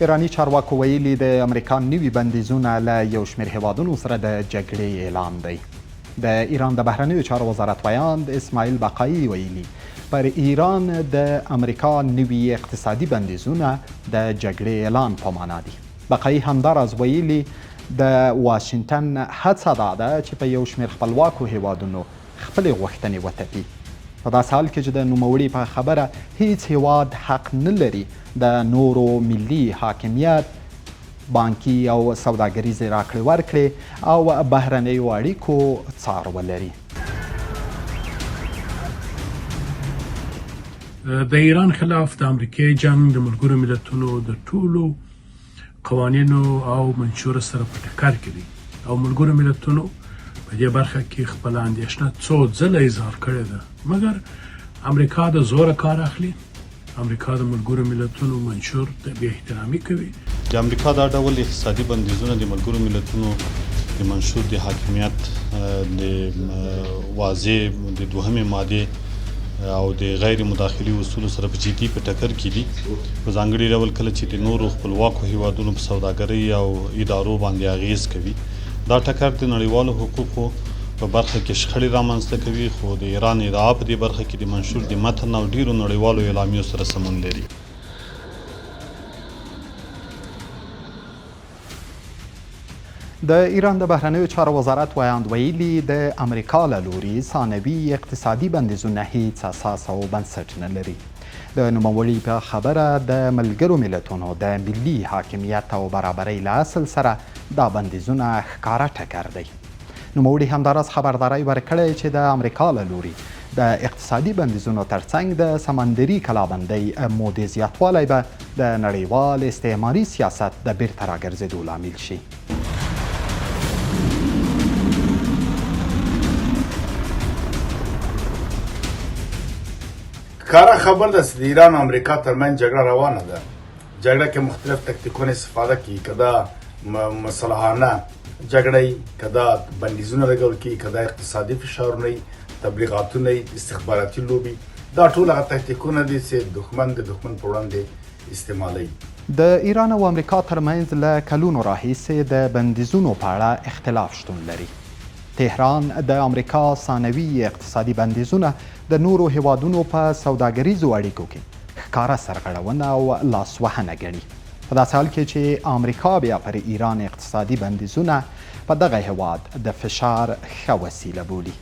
ایرانی چارواکو ویلي د امریکا نوي بندیزونه له یو شمېر هیوادونو سره د جګړې اعلان دی. د ایران د بهرنیو چارو وزارت ویاند اسماعیل بقایي ویلي پر ایران د امریکا نوي اقتصادي بندیزونه د جګړې اعلان په معنا دي. بقایي همداراز ویلي د واشنګټن هڅه دا ده چې په یو شمېر خپلواکو هیوادونو خپلې غوښتنې وتپي. په داسې حال کې چې د نوموړي په خبره هیڅ هیواد حق نه لري د نورو ملي حاکمیت، بانکي او سوداګریزې راکړې ورکړې او بهرنیو اړیکو څار ولري. د ایران خلاف د امریکای جنگ د ملګرو ملتونو د ټولو قوانینو او منشور سره په ټکر کې دي او ملګرو ملتونو په دې برخه کې خپل اندېښنه څو ځله اظهار کړې ده، مګر امریکا د زوره کار اخلي. امریکا د ملګرو ملتونو منشور ته بې احترامي کوي. د امریکا دا ډول اقتصادي بندیزونه د ملګرو ملتونو د منشور د حاکمیت د واضح د دوهمې مادې او د غیر مداخلي اصولو سره په جدي په ټکر کې دي. په ځانګړي ډول کله چې د نورو خپلواکو هیوادونو په سوداګرۍ او ادارو باندې اغیز کوي، دا ټکر د نړیوالو حقوقو په برخه کې شخړې رامنځته کوي، خو د ایران ادعا په دې برخه کې د منشور د متن او ډیرو نړیوالو اعلامیو سره سمون لري. د ایران د بهرنیو چارو وزارت ویاند ویلي د امریکا له لوري ثانوي اقتصادي بندیزونه هیڅ اساس او بنسټ نه لري. د نوموړي په خبره د ملګرو ملتونو د ملي حاکمیت او برابرۍ له اصل سره دا بندیزونه ښکاره ټکر دی. نوموړي همداراز خبرداری ورکړی چې د امریکا له لوري د اقتصادي بندیزونو ترڅنګ د سمندري کلابندۍ مودې زیاتوالی به د نړیوال استعماري سیاست د بیرته راګرځېدو لامل شي. کاره خبر ده چې د ایران او امریکا ترمنځ جګړه روانه ده. جګړه کې مختلف تکتیکونه استفاده کوي، که دا مصالحانه جګړه، که دا بندیزونه لګول کیږي، که دا اقتصادي فشارونه، تبلیغاتونه، استخباراتي لوبي، دا ټول هغه تکتیکونه دي چې دښمن د دښمن په وړاندې استعمالوي. د ایران او امریکا ترمنځ له کلونو راهیسې د بندیزونو په اړه اختلاف شتون لري. تهران د امریکا ثانوي اقتصادي بندیزونه د نورو هیوادونو په سوداګریزو اړیکو کې ښکاره سرغړونه او لاسوهنه ګڼي. په داسې حال کې چې امریکا بیا پر ایران اقتصادي بندیزونه په دغه هیواد د فشار ښه وسیله بولي.